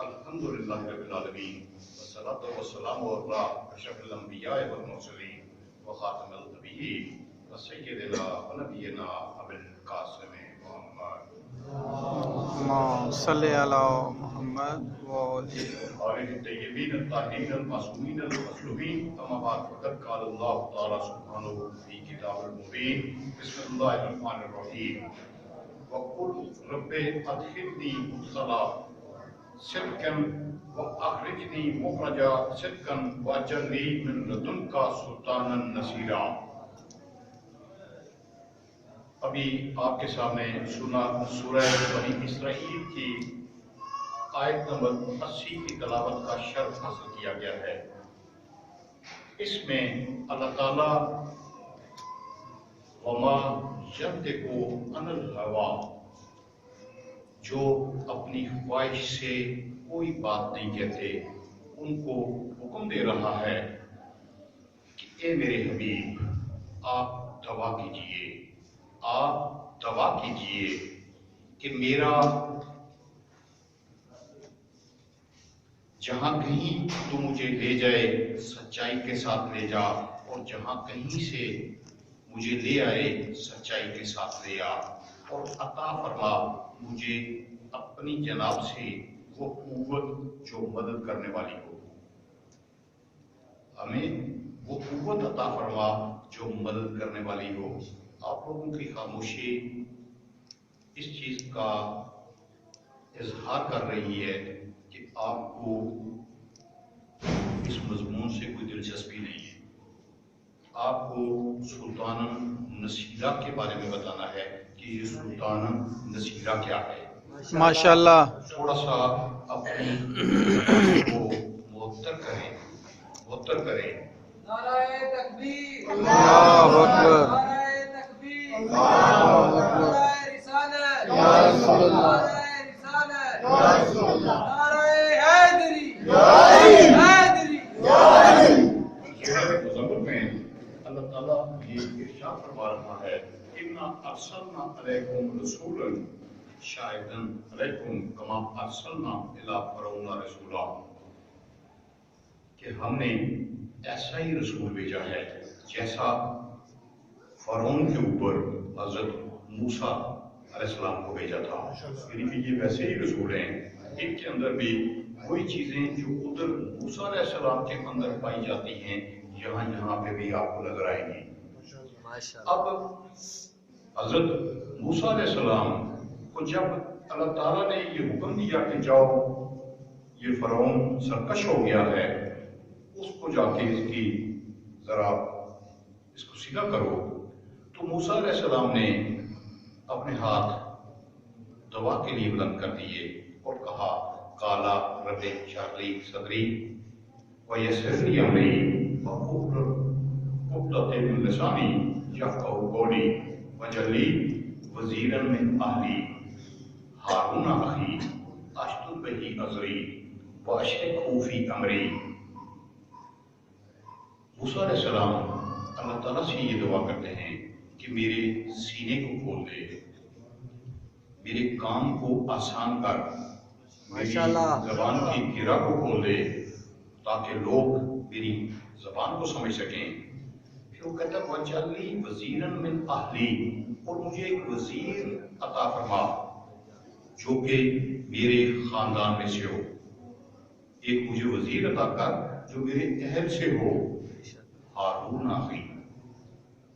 الحمدللہ رب العالمین والصلاۃ والسلام علی اشرف الانبیاء والمرسلین وخاتم النبیین وسیدنا ونبینا ابی القاسم محمد اللهم صل علی محمد وعلی آلہ الطیبین الطاہرین المعصومین المظلومین اما بعد فقد قال اللہ تعالی سبحانہ فی کتاب المبین بسم اللہ الرحمن الرحیم وقل رب ادخلنی مدخلا صدقا واخرجنی مخرجا صدقا واجعلنی من لدنک سلطانا نصیرا۔ ابھی آپ کے سامنے سنا سورہ بنی اسرائیل کی آیت نمبر 80 کی تلاوت کا شرح حاصل کیا گیا ہے۔ اس میں اللہ تعالیٰ وما ينطق عن الهوى، جو اپنی خواہش سے کوئی بات نہیں کہتے، ان کو حکم دے رہا ہے کہ اے میرے حبیب، آپ دعا کیجئے، آپ دعا کیجئے کہ میرا جہاں کہیں تو مجھے لے جائے سچائی کے ساتھ لے جا، اور جہاں کہیں سے مجھے لے آئے سچائی کے ساتھ لے آ، اور عطا فرما مجھے اپنی جناب سے وہ قوت جو مدد کرنے والی ہو، ہمیں وہ قوت عطا فرما جو مدد کرنے والی ہو۔ آپ لوگوں کی خاموشی اس چیز کا اظہار کر رہی ہے کہ آپ کو اس مضمون سے کوئی دلچسپی نہیں ہے۔ آپ کو سلطان نصیرہ کے بارے میں بتانا ہے کہ یہ سلطان نصیرہ کیا ہے۔ ماشاءاللہ۔ تھوڑا سا اپنی زبان کو معطر کریں۔ نعرہ تکبیر، اللہ اکبر، نعرہ تکبیر، اللہ اکبر، نعرہ رسالت، یا رسول اللہ، نعرہ رسالت، یا رسول اللہ، نعرہ حیدری، حیدری۔ سورہ مزمل میں اللہ تعالیٰ یہ ارشاد فرما رہا ہے اِنَّا أَرْسَلْنَا عَلَيْكُمْ رَسُولًا شَاهِدًا عَلَيْكُمْ كَمَا أَرْسَلْنَا إِلَىٰ فِرْعَوْنَ رَسُولًا، کہ ہم نے ایسا ہی رسول بھیجا ہے جیسا فرعون کے اوپر حضرت موسیٰ علیہ السلام کو بھیجا تھا۔ یعنی کہ یہ ویسے ہی رسول ہیں، ان کے اندر بھی وہی چیزیں جو ادھر موسیٰ علیہ السلام کے اندر پائی جاتی ہیں یہاں پہ بھی آپ کو نظر آئیں گی۔ اب حضرت موسیٰ علیہ السلام کو جب اللہ تعالیٰ نے یہ حکم دیا کہ جاؤ یہ فرعون سرکش ہو گیا ہے، اس کو جا کے اس کی ذرا اس کو سیدھا کرو، تو موسیٰ علیہ السلام نے اپنے ہاتھ دعا کے لیے بلند کر دیے اور کہا قالا رب اشرح لی صدری ویسر لی امری واحلل عقدۃ من لسانی یفقہوا قولی واجعل لی وزیرا من اہلی ہارون اخی اشدد بہ ازری واشرکہ فی امری۔ موسیٰ علیہ السلام اللہ تعالیٰ سے یہ دعا کرتے ہیں کہ میرے سینے کو کھول دے، میرے کام کو آسان کر، میری زبان کی گرہ کو کھول دے تاکہ لوگ میری زبان کو سمجھ سکیں۔ پھر وہ کہتا ہے وَاجْعَلْ لِي وَزِيرًا مِّنْ أَهْلِي، اور مجھے ایک وزیر عطا فرما جو کہ میرے خاندان میں سے ہو، ایک مجھے وزیر عطا کر جو میرے اہل سے ہو۔ ہارون اخی،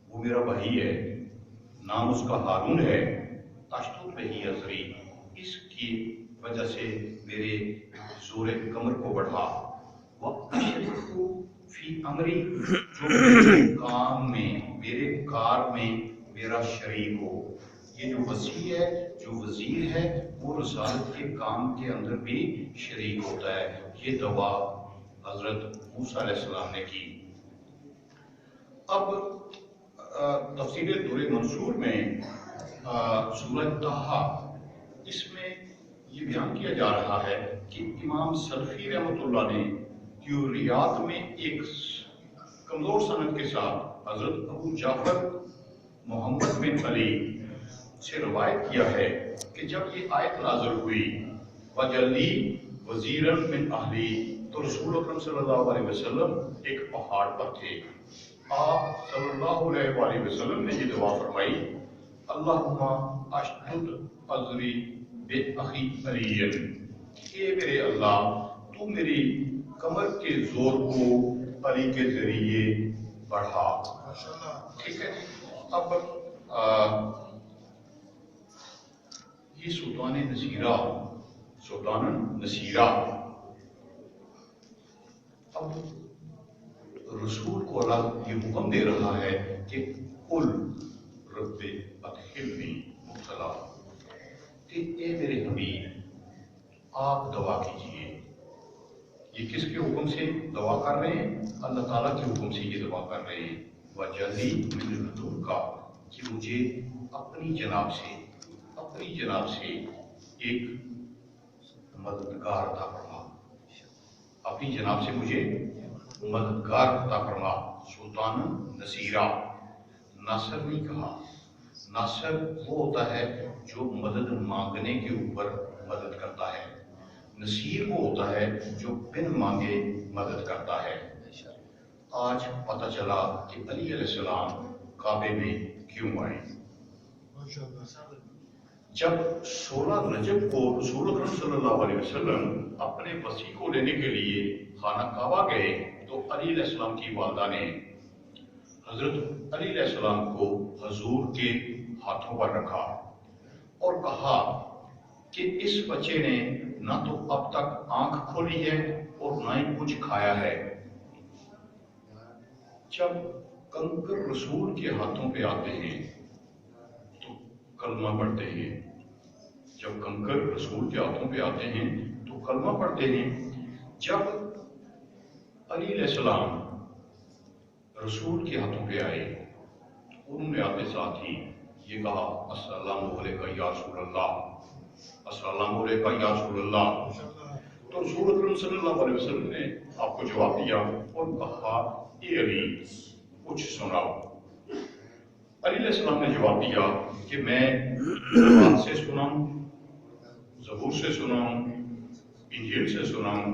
وہ میرا بھائی ہے، نام اس کا ہارون ہے، اشدد بہ ازری، اس کی وجہ سے میرے زور کمر کو بڑھا، واشرکہ فی امری، جو میرے کام میں میرے کار میں میرا شریک ہو۔ یہ جو وزیر ہے، جو وزیر ہے، وہ رسالت کے کام کے اندر بھی شریک ہوتا ہے۔ یہ دعا حضرت موسیٰ علیہ السلام نے کی۔ اب تفسیر دور منصور میں سورہ طٰہٰ، اس میں یہ بیان کیا جا رہا ہے کہ امام سلفی رحمۃ اللہ نے تیوریات میں ایک کمزور سند کے ساتھ حضرت ابو جعفر محمد بن علی سے روایت کیا ہے کہ جب یہ آیت نازل ہوئی وَجَلِّ वजीरन मिन अहली, तो रसूल अकरम सल्लल्लाहु अलैहि वसल्लम एक पहाड़ पर थे। आप सल्लल्लाहु अलैहि वसल्लम ने ये दुआ फरमाई, अल्लाहुम्मा अशदुद अज़री बे अखी अलीयन, ए मेरे अल्लाह तू मेरी कमर के जोर को अली के जरिए बढ़ा। ठीक है। अब ये सुल्तान नसीरा, सुल्तान नसीरा, अब रसूल को अल्लाह ये हुक्म दे रहा है कि कुल रब्बे अदखिलनी मुब्तला, कि ए मेरे हबीब आप दवा कीजिए। ये किसके हुक्म से दवा कर रहे हैं? अल्लाह ताला के हुक्म से ये दवा कर रहे हैं। वजली मिन लदुनका, कि मुझे अपनी जनाब से एक मददगार अता फरमा, अपनी जनाब से मुझे मददगार अता फरमा। सुल्तान नसीरा, नासर नहीं कहा, नासर वो होता है जो मदद मांगने के ऊपर मदद करता है, नसीर वो होता है जो बिन मांगे मदद करता है। आज पता चला कि अली अलैहिस्सलाम काबे में क्यों आए। जब 16 रजब को रसूल अकरम सल्लल्लाहु अलैहि वसल्लम अपने वसी को लेने के लिए खाना काबा गए, तो अली अलैहिस्सलाम की वालिदा ने हजरत अली अलैहिस्सलाम को हजूर के हाथों पर रखा और कहा कि इस बच्चे ने ना तो अब तक आंख खोली है और ना ही कुछ खाया है। जब कंकर रसूल के हाथों पे आते हैं तो कलमा पढ़ते हैं, जब कंकर रसूल के हाथों पे आते हैं तो कलमा पढ़ते हैं। जब अली अलैहिस्सलाम रसूल के हाथों पे आए, उन्होंने आते साथ ही ये कहा, अस्सलामु अलैका या रसूलल्लाह, अस्सलामु अलैका या रसूलल्लाह। तो रसूल अकरम सल्लल्लाहु अलैहि वसल्लम ने आपको जवाब दिया और कहा, ए अली कुछ सुनाओ। अली अलैहिस्सलाम ने जवाब दिया कि मैं कुरान से सुनाऊं, ज़बूर से सुनाऊं, इंजील से सुनाऊं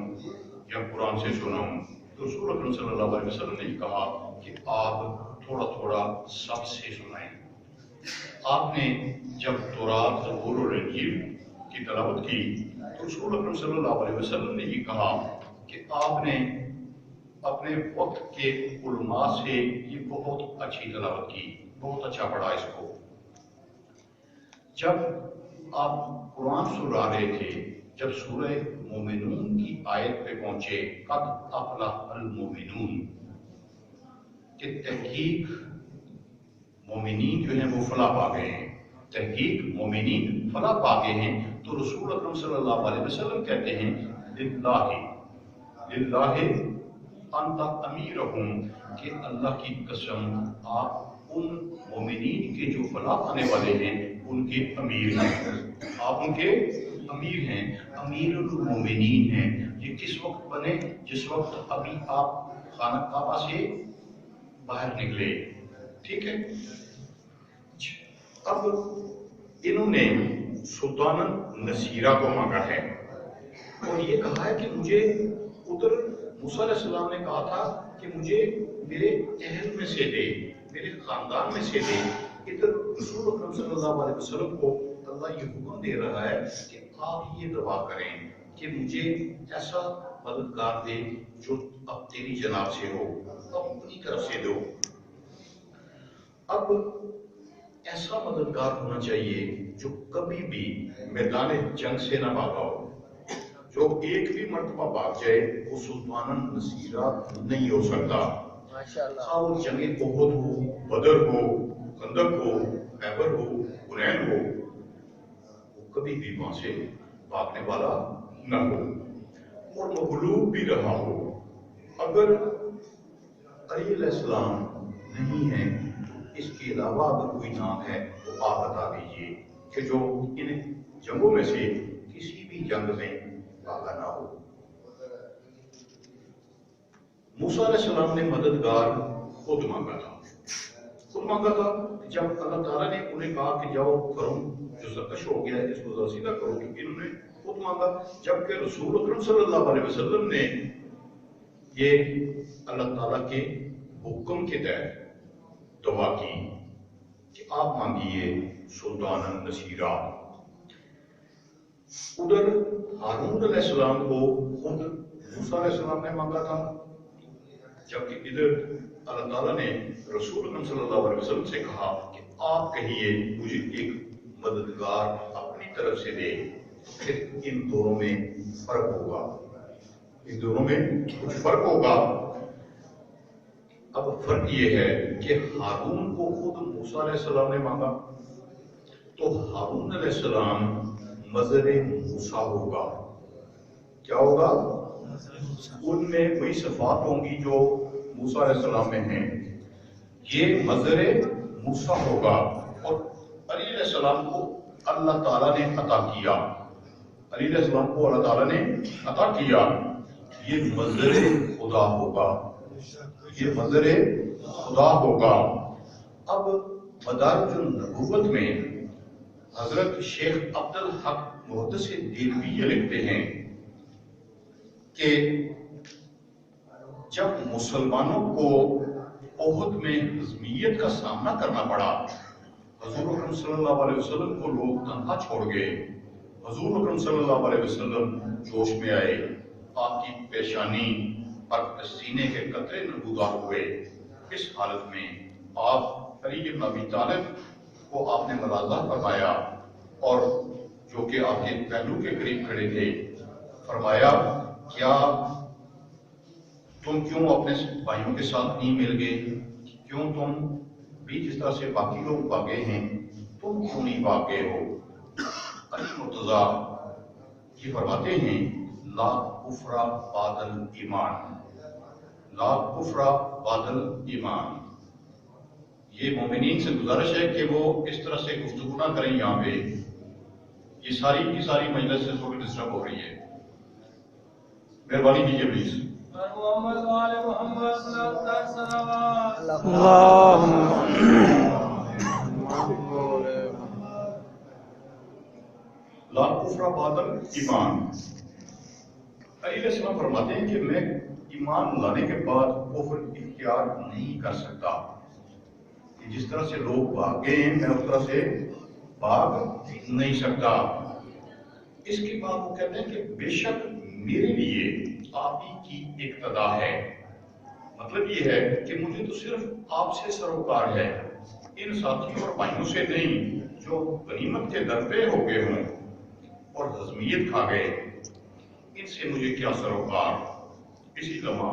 या कुरान से सुनाऊं। तो रसूल अकरम सल्लल्लाहु अलैहि वसल्लम ने कहा कि आप थोड़ा थोड़ा सबसे सुनाएं। आपने जब तौरात, ज़बूर और इंजील की तलावत की तो रसूल अकरम सल्लल्लाहु अलैहि वसल्लम ने ये कहा कि आपने अपने वक्त के उलमा से ये बहुत अच्छी तलावत की, बहुत अच्छा पढ़ा इसको। जब आप कुरान सुना रहे थे, जब सूरह मोमिनून की आयत पे पहुंचे, कद अफलहल मोमिनून, कि तहकीक मोमिनीन जो हैं वो फलाह पा गए हैं, तहकीक मोमिनीन फलाह पा गए हैं। तो रसूल अकरम सल्लल्लाहु अलैहि वसल्लम कहते हैं, लिल्लाहि लिल्लाहि अंता अमीरहुम, कि अल्लाह की कसम आप उन मोमिनीन के जो फलाह पाने वाले हैं उनके अमीर हैं, आप उनके अमीर हैं, अमीरुल मोमिनीन हैं। ये किस वक्त बने? जिस वक्त अभी आप खाना काबा से बाहर निकले। ठीक है। अब इन्होंने सुल्तान नसीरा को मांगा है और ये कहा है कि मुझे उधर मूसा अलैहिस्सलाम ने कहा था कि मुझे मेरे अहल में से दे, मेरे खानदान में से दे। इधर रसूल अकरम सल्लल्लाहु अलैहि वसल्लम को अल्लाह ये हुक्म दे रहा है कि आप ये दुआ करें कि मुझे ऐसा मददगार दे जो अब तेरी जनाब से हो, अपनी तरफ से दो। अब ऐसा मददगार होना चाहिए जो कभी भी मैदान जंग से ना भागा हो, जो एक भी मर्तबा भाग जाए वो सुल्तान नसीरा नहीं हो सकता। हाँ, वो जंगे ओहद हो, बदर हो, खंदक हो, खैबर हो, हुनैन हो, वो कभी भी वहां से भागने वाला न हो और मगलूब भी रहा हो। अगर अली अलैहिस्सलाम नहीं है तो इसके अलावा अगर कोई नाम है तो आप बता दीजिए कि जो इन जंगों में से किसी भी जंग में भागा ना हो। मूसा अलैहिस्सलाम ने मददगार खुद मांगा था, जब अल्लाह ताला ने उन्हें कहा कि जाओ करो जो ज़कश हो गया है इसको ज़रा सीधा करो, क्योंकि इन्होंने خود مانگا، جبکہ رسول اکرم صلی اللہ علیہ وسلم نے یہ اللہ تعالیٰ کے حکم کے تحت دعا کی کہ آپ مانگیے سلطان النصیرہ۔ ادھر ہارون علیہ السلام کو خود موسیٰ علیہ السلام نے مانگا تھا، جبکہ ادھر اللہ تعالیٰ نے رسول اکرم صلی اللہ علیہ وسلم سے کہا کہ آپ کہیے مجھے ایک مددگار اپنی طرف سے دے، پھر ان دونوں میں فرق ہوگا، ان دونوں میں کچھ فرق ہوگا۔ اب فرق یہ ہے کہ ہارون کو خود موسیٰ علیہ السلام نے مانگا، تو ہارون علیہ السلام مظہر موسیٰ ہوگا۔ کیا ہوگا؟ ان میں وہی صفات ہوں گی جو موسیٰ علیہ السلام میں ہیں، یہ مظہر موسیٰ ہوگا۔ اور علی علیہ السلام کو اللہ تعالیٰ نے عطا کیا، علی علیہ السلام کو اللہ تعالیٰ نے عطا کیا، یہ مظہر خدا ہوگا، یہ مظہر خدا ہوگا۔ اب مدارج النبوت میں حضرت شیخ عبدالحق محدث دہلوی یہ لکھتے ہیں کہ جب مسلمانوں کو احد میں ہزیمت کا سامنا کرنا پڑا، حضور اکرم صلی اللہ علیہ وسلم کو لوگ تنہا چھوڑ گئے، حضور اکرم صلی اللہ علیہ وسلم جوش میں آئے، آپ کی پیشانی پر سینے کے قطرے نمودار ہوئے۔ اس حالت میں آپ علی بن ابی طالب کو آپ نے ملاحظہ فرمایا، اور جو کہ آپ کے پہلو کے قریب کھڑے تھے، فرمایا کیا تم کیوں اپنے بھائیوں کے ساتھ نہیں مل گئے؟ کیوں تم بھی جس طرح سے باقی لوگ بھاگے ہیں تم کیوں نہیں بھاگ گئے ہو؟ علی مرتضیٰ یہ فرماتے ہیں لا کفر بعد الایمان، لا کفر بعد الایمان۔ یہ مومنین سے گزارش ہے کہ وہ اس طرح سے گفتگو نہ کریں یہاں پہ، یہ ساری کی ساری مجلس سے تھوڑی ڈسٹرب ہو رہی ہے، مہربانی کیجیے پلیز۔ محمد وآل محمد صلی اللہ علیہ وسلم۔ لا کفر بعد الایمان۔ علی علیہ السلام فرماتے ہیں کہ میں ایمان لانے کے بعد کفر اختیار نہیں کر سکتا، کہ جس طرح سے لوگ بھاگے ہیں میں اس طرح سے بھاگ نہیں سکتا۔ اس کے بعد وہ کہتے ہیں کہ بے شک میرے لیے آپ ہی کی اقتدا ہے، مطلب یہ ہے کہ مجھے تو صرف آپ سے سروکار ہے، ان ساتھیوں اور بھائیوں سے نہیں جو غنیمت کے در پہ ہو گئے ہوں اور ہضمیت کھا گئے، ان سے مجھے کیا سروکار۔ اسی لمحہ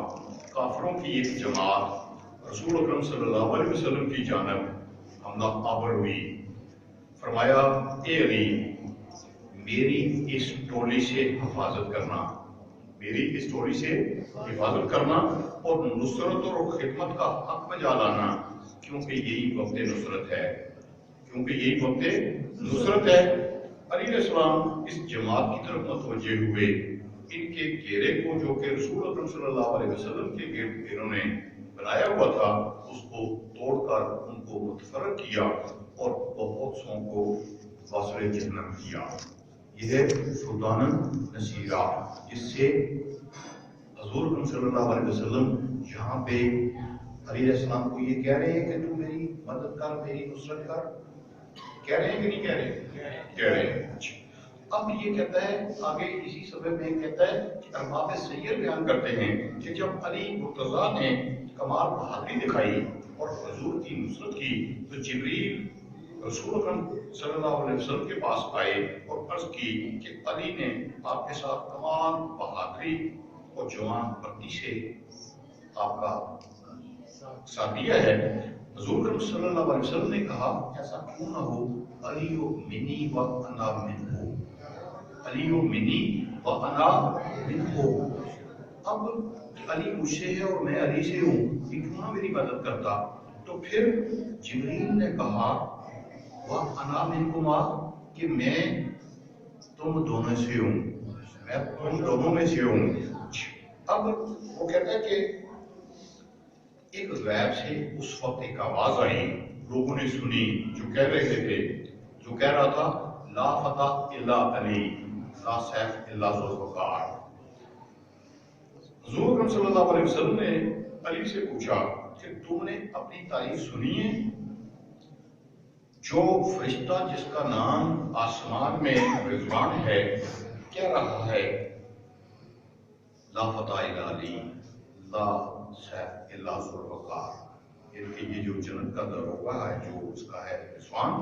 کافروں کی ایک جماعت رسول اکرم صلی اللہ علیہ وسلم کی جانب حملہ آور ہوئی، فرمایا اے علی میری اس ٹولی سے حفاظت کرنا، میری اس ٹولی سے حفاظت کرنا اور نصرت اور خدمت کا حق بجا لانا، کیونکہ یہی وقت نصرت ہے، کیونکہ یہی وقت نصرت ہے۔ علی علیہ السلام اس جماعت کی طرف متوجہ ہوئے، ان کے گھیرے کو جو کہ رسول اکرم صلی اللہ علیہ وسلم کے گھیروں نے بنایا ہوا تھا اس کو توڑ کر ان کو متفرق کیا اور بہت سو کو واصل جہنم کیا۔ یہ ہے سلطان النصیرہ، جس سے حضور اکرم صلی اللہ علیہ وسلم یہاں پہ علی علیہ السلام کو یہ کہہ رہے ہیں کہ تو میری مدد کر، میری نصرت کر، کہہ رہے ہیں کہ نہیں کہہ رہے؟ کہہ رہے ہیں۔ اب یہ کہتا ہے آگے اسی صفحے میں کہتا ہے کہ ارباب سیر بیان کرتے ہیں کہ جب علی مرتضیٰ نے کمال بہادری دکھائی اور حضور کی نصرت کی تو جبریل رسول اکرم صلی اللہ علیہ وسلم کے پاس آئے اور عرض کی کہ علی نے آپ کے ساتھ کمال بہادری اور جوان بختی سے آپ کا ساتھ دیا ہے۔ حضور اکرم صلی اللہ علیہ وسلم نے کہا ایسا کیوں نہ ہو، علی منی و انا منہ، علی منی و انا منہ۔ اب علی مجھ سے ہے اور میں علی سے ہوں، یہ کیوں نہ میری مدد کرتا؟ تو پھر جبریل نے کہا وَأَنَا مِنْكُمَا، کہ میں تم دونوں سے ہوں، میں تم دونوں میں سے ہوں۔ اب وہ کہتا ہے کہ ایک غیب سے اس وقت ایک آواز آئی، لوگوں نے سنی جو کہہ رہے تھے، جو کہہ رہا تھا لا فتح الا علی، ला सैफ इल्ला ज़ुल्फ़िकार। हुज़ूर अकरम सल्लल्लाहु अलैहि वसल्लम ने अली से पूछा कि तुमने अपनी तारीफ सुनी है? जो फरिश्ता जिसका नाम आसमान में रिज़वान है कह रहा है, ला फता इल्ला अली, ला सैफ इल्ला ज़ुल्फ़िकार। इनके ये जो जन्नत का दरोगा है, जो उसका है रिज़वान,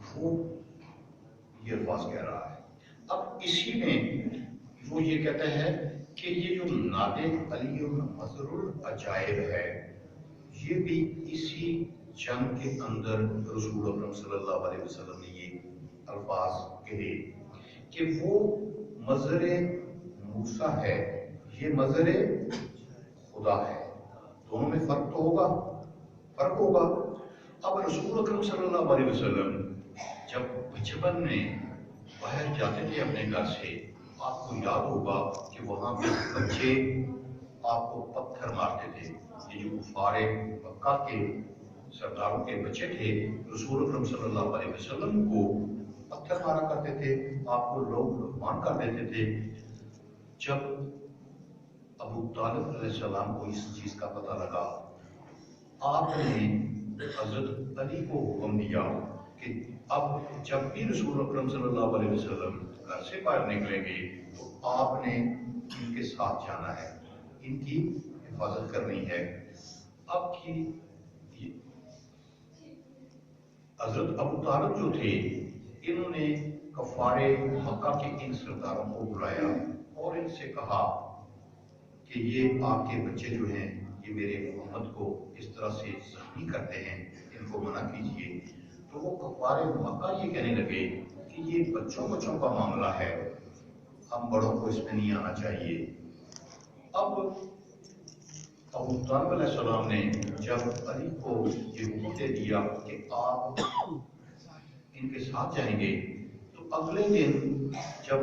वो ये अल्फाज कह रहा है। अब इसी में वो ये कहता है कि ये जो नादे अली मज़रुल अजाइब है, ये भी इसी जंग के अंदर रसूल अकरम सल्लल्लाहु अलैहि वसल्लम ने ये अल्फाज कहे कि वो मज़रे मूसा है, ये मज़रे खुदा है। दोनों में फर्क तो होगा, फर्क होगा। अब रसूल अकरम सल्लल्लाहु अलैहि वसल्लम जब बचपन में बाहर जाते थे अपने घर से, आपको याद होगा कि वहां पे बच्चे आपको पत्थर मारते थे। ये जो कुफारे मक्का के सरदारों के बच्चे थे, रसूल अकरम सल्लल्लाहु अलैहि वसल्लम को पत्थर मारा करते थे, आपको लोग लुभान कर देते थे। जब अबू तालिब अलैहिस्सलाम को इस चीज का पता लगा, आपने हजरत अली को हुक्म दिया कि अब जब भी रसूल अकरम सल्लल्लाहु अलैहि वसल्लम घर से बाहर निकलेंगे तो आपने इनके साथ जाना है, इनकी हिफाजत करनी है। अब की हजरत अबू तालिब जो थे, इन्होंने कफारे मक्का के इन सरदारों को बुलाया और इनसे कहा कि ये आपके बच्चे जो हैं, ये मेरे मोहम्मद को इस तरह से जख्मी करते हैं, इनको मना कीजिए। तो वो कफारे मक्का ये कहने लगे कि ये बच्चों का मामला है, हम बड़ों को इसमें नहीं आना चाहिए। अब अबू तालिब अलैहिस्सलाम ने जब अली को ये हुक्म दे दिया कि आप इनके साथ जाएंगे, तो अगले दिन जब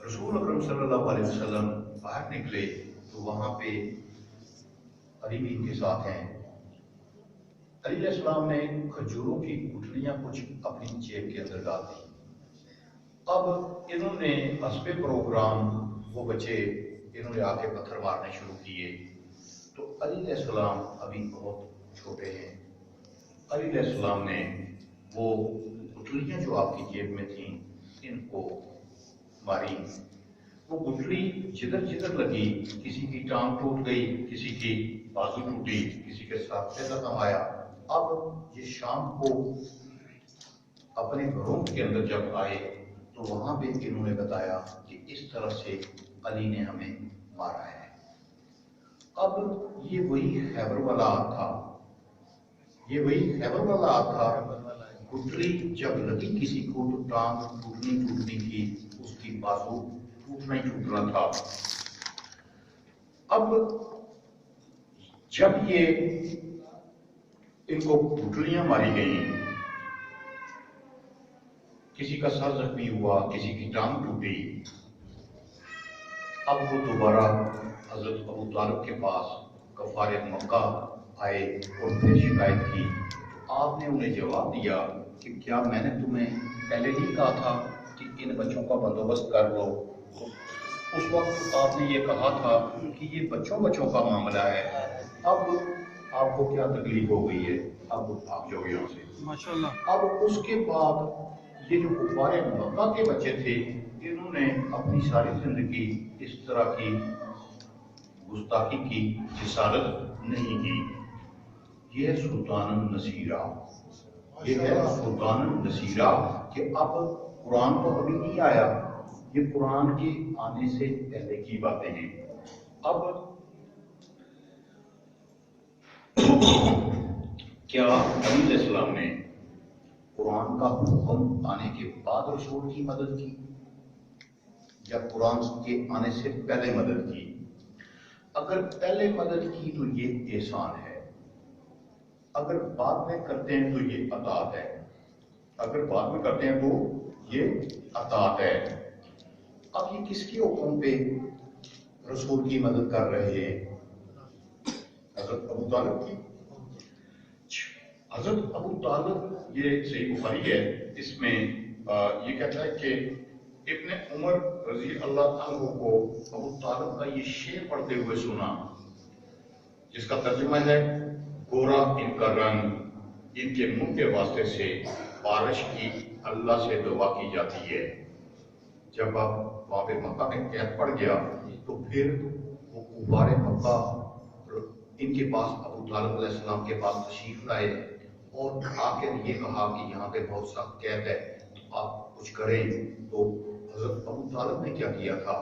रसूल अकरम सल्लल्लाहु अलैहि वसल्लम बाहर निकले तो वहां पे अली भी इनके साथ हैं। अली अलैहिस्सलाम ने खजूरों की गुठलियां कुछ अपनी जेब के अंदर डाल दी। अब इन्होंने हस्बे प्रोग्राम वो बच्चे इन्होंने आके पत्थर मारने शुरू किए। तो अली अलैहिस्सलाम अभी बहुत छोटे हैं। अली अलैहिस्सलाम ने वो गुठलियां जो आपकी जेब में थी इनको मारी। वो गुठली जिधर जिधर लगी, किसी की टांग टूट गई, किसी की बाजू टूटी, किसी के साथ पे जख्म आया। अब ये शाम को अपने घरों के अंदर जब आए तो वहां पे इन्होंने बताया कि इस तरह से अली ने हमें मारा है। अब ये वही खैबर वाला था, ये वही खैबर वाला था। गुठली जब लगी किसी को तो टांग टूटनी थी, उसकी बाजू टूटना ही टूटना था। अब जब ये इनको गुठलियां मारी गई, किसी का सर जख्मी हुआ, किसी की टांग टूटी। अब वो दोबारा हजरत अबू तालिब के पास कफारे मक्का आए और फिर शिकायत की। आपने उन्हें जवाब दिया कि क्या मैंने तुम्हें पहले नहीं कहा था कि इन बच्चों का बंदोबस्त कर लो? उस वक्त आपने ये कहा था कि ये बच्चों का मामला है। अब आपको क्या तकलीफ हो गई है, अब भाग जाओ यहाँ से माशाल्लाह। अब उसके बाद ये जो कुफारे मक्का के बच्चे थे, इन्होंने अपनी सारी जिंदगी इस तरह की गुस्ताखी की जिसारत नहीं की। ये है सुल्तान नसीरा, ये है सुल्तान नसीरा कि अब कुरान तो अभी नहीं आया, ये कुरान के आने से पहले की बातें हैं। अब क्या अली अलैहिस्सलाम ने कुरान का हुक्म आने के बाद रसूल की मदद की या कुरान के आने से पहले मदद की? अगर पहले मदद की तो ये एहसान है, अगर बाद में करते हैं तो ये अतात है, अगर बाद में करते हैं तो ये अतात है। अब ये किसके हुक्म पे रसूल की मदद कर रहे हैं? हजरत अबू तालिब की। हजरत अबू तालिब, ये सही बुखारी है, इसमें ये कहता है कि ابن عمر رضی اللہ عنہ کو ابو طالب کا یہ شعر پڑھتے ہوئے سنا جس کا ترجمہ ہے گورا ان کا رنگ، ان کے منہ کے واسطے سے بارش کی اللہ سے دعا کی جاتی ہے۔ جب آپ وہاں پہ مکہ میں قید پڑ گیا تو پھر وہ کفار مکہ ان کے پاس ابو طالب علیہ السلام کے پاس تشریف لائے اور آ کر یہ کہا کہ یہاں پہ بہت سخت قید ہے تو آپ کچھ کریں۔ تو حضرت ابو طالب نے کیا کیا تھا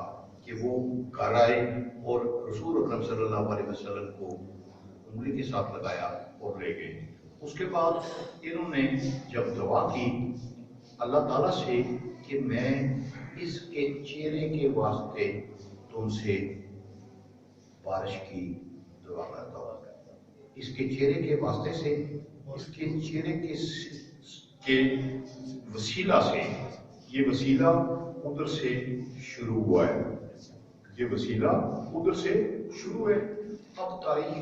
کہ وہ گھر آئے اور رسول اکرم صلی اللہ علیہ وسلم کو انگلی کے ساتھ لگایا اور لے گئے۔ اس کے بعد انہوں نے جب دعا کی اللہ تعالیٰ سے کہ میں اس کے چہرے کے واسطے تم سے بارش کی دعا کرتا ہوں، اس کے چہرے کے واسطے سے، اس کے چہرے کے وسیلہ سے، یہ وسیلہ ادھر سے شروع ہوا ہے، یہ وسیلہ ادھر سے شروع ہے۔ اب تاریخ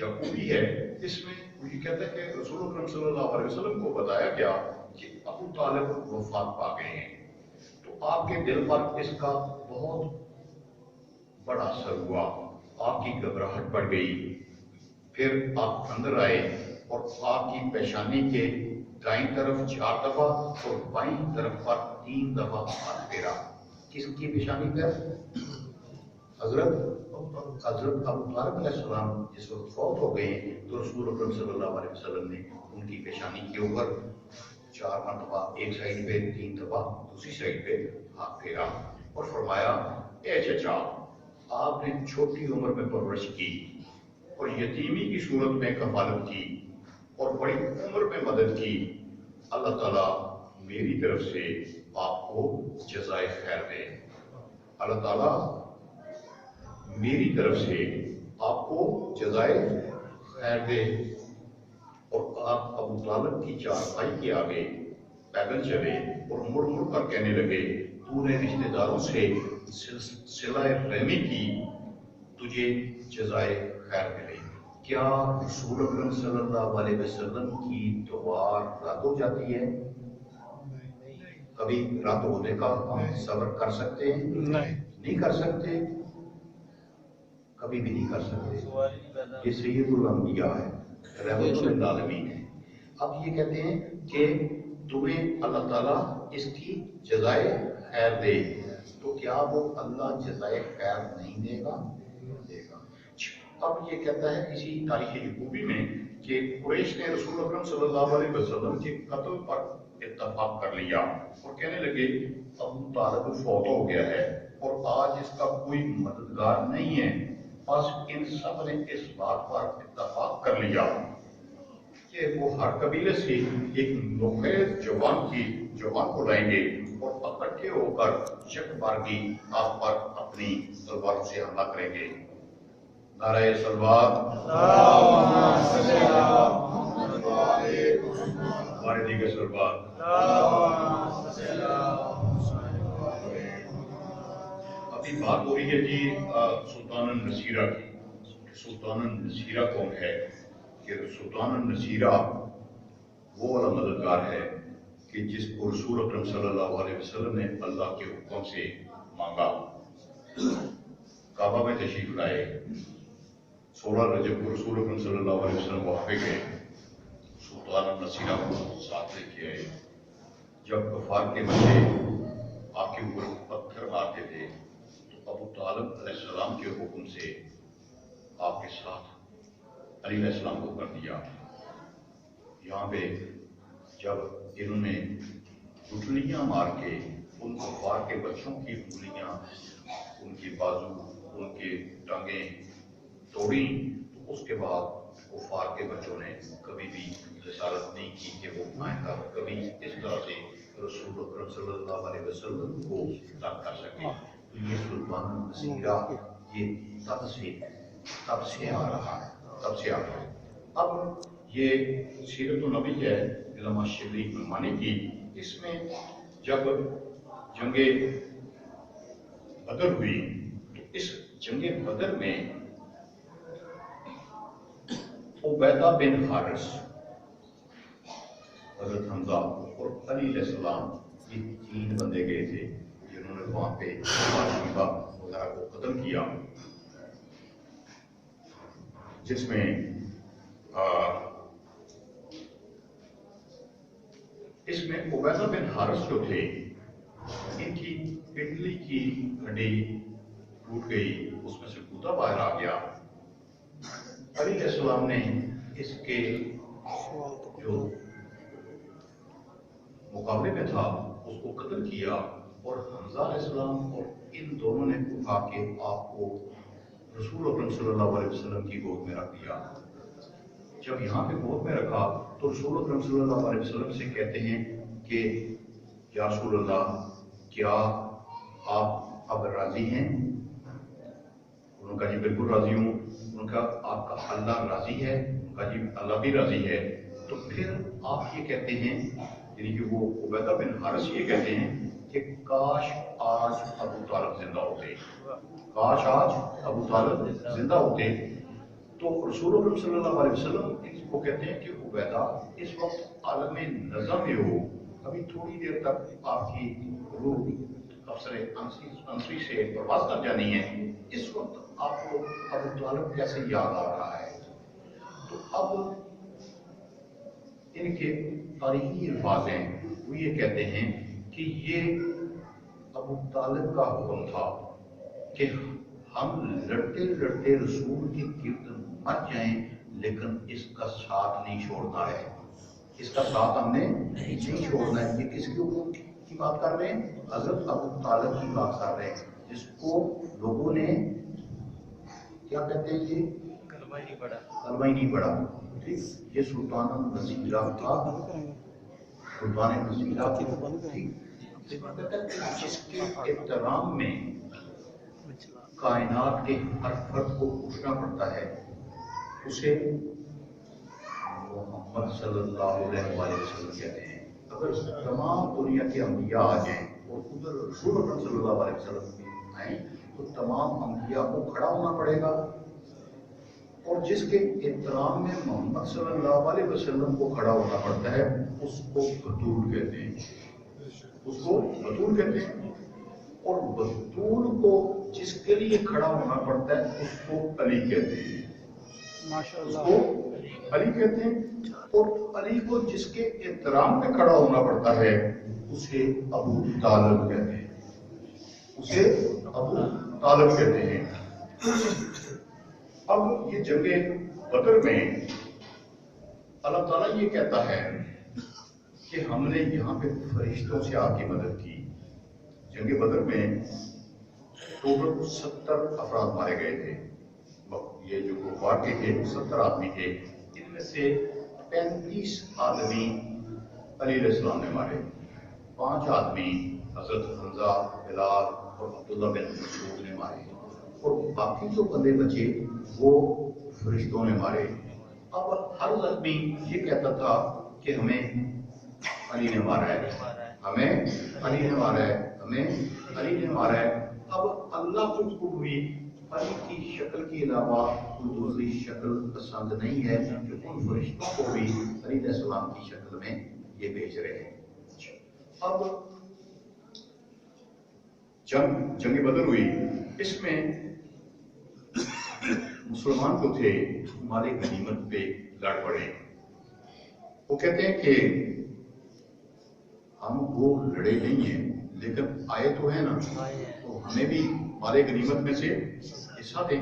یعقوبی ہے، اس میں یہ کہتا ہے کہ رسول اکرم صلی اللہ علیہ وسلم کو بتایا گیا کہ ابو طالب وفات پا گئے ہیں، تو آپ کے دل پر اس کا بہت بڑا اثر ہوا، آپ کی گھبراہٹ بڑھ گئی۔ پھر آپ اندر آئے اور آپ کی پیشانی کے دائیں طرف 4 دفعہ اور بائیں طرف پر 3 دفعہ ہاتھ پھیرا۔ کس کی پیشانی پر؟ حضرت ابو طالب علیہ السلام جس وقت فوت ہو گئے تو رسول اکرم صلی اللہ علیہ وسلم نے ان کی پیشانی کے اوپر 4 مرتبہ ایک سائڈ پہ، 3 دفعہ دوسری سائڈ پہ ہاتھ پھیرا اور فرمایا اے چچا، آپ نے چھوٹی عمر میں پرورش کی اور یتیمی کی صورت میں کفالت کی اور بڑی عمر میں مدد کی، اللہ تعالیٰ میری طرف سے آپ کو جزائے خیر دے، اللہ تعالیٰ میری طرف سے آپ کو جزائے خیر دے۔ اور آپ ابو طالب کی چارپائی کے آگے پیدل چلے اور مڑ مڑ کر کہنے لگے تو نے رشتہ داروں سے صلہ رحمی کی، تجھے جزائے خیر ملے۔ کیا رسول اکرم صلی اللہ علیہ وسلم کی دعا رد ہو جاتی ہے؟ کبھی رد ہونے کا ہم صبر کر سکتے ہیں؟ نہیں کر سکتے، کبھی بھی نہیں کر سکتے۔ یہ سید الانبیاء ہے، رحمت للعالمین ہے۔ اب یہ کہتے ہیں کہ تمہیں اللہ تعالیٰ اس کی جزائے خیر دے، تو کیا وہ اللہ جزائے خیر نہیں دے گا؟ دے گا۔ اب یہ کہتا ہے اسی تاریخ یعقوبی میں کہ قریش نے رسول اکرم صلی اللہ علیہ وسلم کے قتل پر اتفاق کر لیا اور کہنے لگے ابو طالب فوت ہو گیا ہے اور آج اس کا کوئی مددگار نہیں ہے، بس ان سب نے اس بات پر اتفاق کر لیا کہ وہ ہر قبیلے سے ایک نوخیز جوان کو لائیں گے اور اکٹھے ہو کر یک بارگی آپ پر اپنی تلواروں سے حملہ کریں گے۔ نعرہ صلوات، ہمارے دیگر صلوات۔ ابھی بات ہو رہی ہے جی سلطان النصیرہ کی۔ سلطان النصیرہ کون ہے؟ کہ سلطان النصیرہ وہ والا مددگار ہے کہ جس کو رسول اکرم صلی اللہ علیہ وسلم نے اللہ کے حکم سے مانگا، کعبہ میں تشریف لائے، 16 رجب کو رسول اکرم صلی اللہ علیہ وسلم وہاں پہ گئے، سلطان النصیرہ کو ساتھ لے کے آئے۔ جب کفار کے بچے آپ کے اوپر پتھر مارتے تھے تو ابو طالب علیہ السلام کے حکم سے آپ کے ساتھ علی علیہ السلام کو کر دیا۔ یہاں پہ جب انہوں نے گٹھلیاں مار کے ان کفار کے بچوں کی انگلیاں، ان کی بازو، ان کی ٹانگیں توڑی، تو اس کے بعد کفار کے بچوں نے کبھی بھی جسارت نہیں کی کہ وہ آئندہ کبھی اس طرح سے رسول اکرم صلی اللہ علیہ وسلم کو تنگ کر سکے۔ تو یہ سلطان النصیرہ یہ تب سے آ رہا ہے۔ اب یہ سیرت النبی ہے علامہ شبلی نعمانی کی، اس میں جب جنگ بدر ہوئی تو اس جنگ بدر میں عبیدہ بن حارث، حضرت حمزہ اور علی علیہ السلام، یہ 3 بندے گئے تھے جنہوں जिन्होंने वहां पे फातिमा वगैरह को कत्ल किया, जिसमें इसमें उबैदा बिन हारिस जो थे, इनकी पिंडली की हड्डी टूट गई, उसमें से कूदा बाहर आ गया। अली अलैहिस्सलाम ने इसके जो मुकाबले में था उसको कत्ल किया, और हमजा अलैहिस्सलाम और इन दोनों ने उठा के आपको रसूल अकरम सल्लल्लाहु अलैहि वसल्लम की गोद में रख दिया। जब यहाँ पे गोद में रखा तो रसूल अकरम सल्लल्लाहु अलैहि वसल्लम से कहते हैं कि या रसूल अल्लाह, क्या आप अब राजी हैं? उन्होंने कहा जी बिल्कुल राजी हूँ। उन्होंने कहा आपका अल्लाह राजी है? उन्होंने कहा जी अल्लाह भी राजी है। तो फिर आप ये कहते हैं, यानी कि वो उबैदा बिन हारिस ये कहते हैं कि काश आज अबू तालिब जिंदा होते, काश आज अबू तालिब जिंदा होते। तो रसूल अकरम सल्लल्लाहु अलैहि वसल्लम इसको कहते हैं कि उबैदा इस वक्त आलम नज़म में हो, अभी थोड़ी देर तक आपकी रूह अफसर अंसरी से प्रवास कर जानी है, इस वक्त आपको अबू तालिब कैसे याद आ रहा है? तो अब इनके तारीखी अल्फाज हैं, वो ये कहते हैं कि ये अबू तालिब का हुक्म था कि हम लड़ते लड़ते रसूल के गिर्द मर जाएं, लेकिन इसका साथ नहीं छोड़ना है, इसका साथ हमने नहीं छोड़ना है। ये किसके हुक्म की बात कर रहे हैं? हजरत अबू तालिब की बात कर रहे हैं, जिसको लोगों ने क्या कहते हैं, ये कलमा ही नहीं पढ़ा। ठीक, ये सुल्तान नजीरा था, सुल्तान नजीरा जिसके एहतराम में कायनात के हर फर्द को उठना पड़ता है, उसे मोहम्मद सल्लल्लाहु अलैहि वसल्लम कहते हैं। अगर तमाम दुनिया के अंबिया आ जाएं और उधर रसूल अकरम सल्लल्लाहु अलैहि वसल्लम आए तो तमाम अंबिया को खड़ा होना पड़ेगा, और जिसके एहतराम में मोहम्मद सल्लल्लाहु अलैहि वसल्लम को खड़ा होना पड़ता है उसको बतूल कहते हैं, उसको बतूल कहते हैं। और बतूल को जिसके लिए खड़ा होना पड़ता है उसको अली कहते हैं, उसको अली कहते हैं। और अली को जिसके एहतराम में खड़ा होना पड़ता है उसे अबू तालिब कहते हैं, उसे अबू तालिब कहते हैं। अब ये जंगे बदर में अल्लाह ताला ये कहता है कि हमने यहाँ पे फरिश्तों से आपकी मदद की। जंगे बदर में टोटल 70 अफराद मारे गए थे। ये जो कुफार के थे 70 आदमी थे, इनमें से 35 आदमी अली अलैहिस्सलाम ने मारे, 5 आदमी हजरत हमजा, बिलाल और अब्दुल्लाह बिन मसऊद ने मारे, और बाकी जो बंदे बचे वो फरिश्तों ने मारे। अब हर आदमी ये कहता था कि हमें अली ने मारा है, हमें अली ने मारा है, हमें अली ने मारा है। अब अल्लाह को भी अली की शक्ल के अलावा कोई दूसरी शक्ल पसंद नहीं है, जो उन फरिश्तों को भी अली अलैहिस्सलाम की शक्ल में ये भेज रहे हैं। अब जंग बदर हुई, इसमें मुसलमान जो थे हमारे गनीमत पे लड़ पड़े। वो कहते हैं कि हम वो लड़े नहीं हैं, लेकिन आए तो है ना, तो हमें भी हमारे गनीमत में से हिस्सा दें।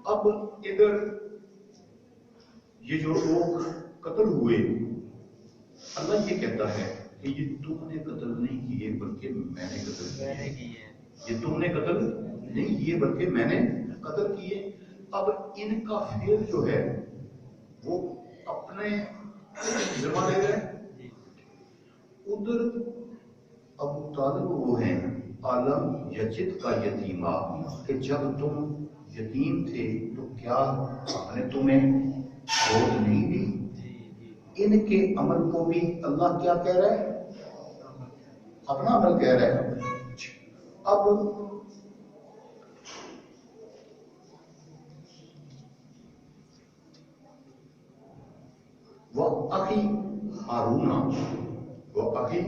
अब इधर ये जो लोग कत्ल हुए, अल्लाह ये कहता है कि ये तुमने कत्ल नहीं किए बल्कि मैंने कत्ल किए, ये तुमने कत्ल नहीं किए बल्कि मैंने कत्ल किए। अब इनका फेल जो है वो अपने जिम्मा ले रहे हैं। उधर अबू तालिब वो हैं आलम यजिद का यतीमा, कि जब तुम यतीम थे तो क्या हमने तुम्हें गोद नहीं दी। इनके अमल को भी अल्लाह क्या कह रहा है, अपना अमल कह रहा है। अब वह अखी हारूना, वह अखी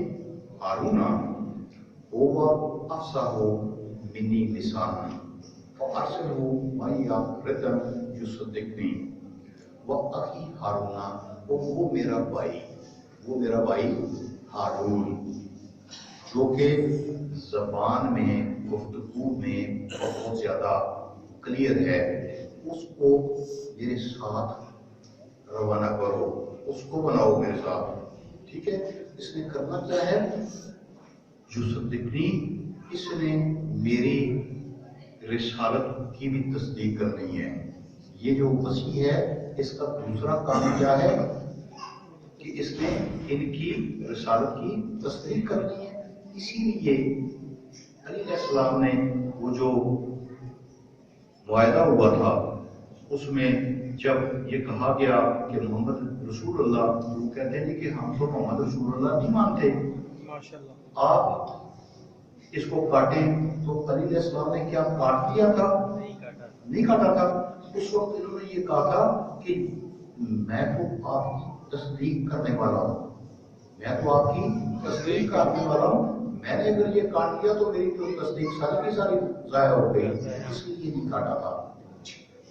हारूना होवा अफ़सहु मिन्नी लिसानन फ़अरसिलहु मइया रिदन युसद्दिक़नी व अखी हारूना, वो मेरा भाई हारून जो कि ज़बान में गुफ्तगू में बहुत ज़्यादा क्लियर है, उसको मेरे साथ रवाना करो, उसको बनाओ मेरे साथ। ठीक है, इसने करना क्या है? युसद्दिक़नी, इसने मेरी रिसालत की भी तस्दीक करनी है। ये जो मसीह है, इसका दूसरा काम क्या है कि इसने इनकी रिसालत की तस्दीक करनी है। इसीलिए अली अलैहिस्सलाम ने वो जो मुआहदा हुआ था, उसमें जब ये कहा गया कि मोहम्मद रसूलुल्लाह, वो कहते हैं कि हम तो मोहम्मद रसूलुल्लाह नहीं मानते, माशाल्लाह, आप इसको काटें। तो अली अलैहिस्सलाम ने क्या काट दिया था? नहीं काटा था। उस वक्त इन्होंने ये कहा था कि मैं तो आपकी तस्दीक करने वाला हूँ, मैं तो आपकी तस्दीक करने वाला हूँ, मैंने अगर ये काट दिया तो मेरी तो तस्दीक सारी की सारी ज़ाया हो गई, इसलिए नहीं काटा था।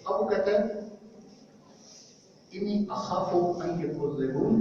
अब वो कहते हैं इन्नी अखाफु अन यकुज़्ज़िबून,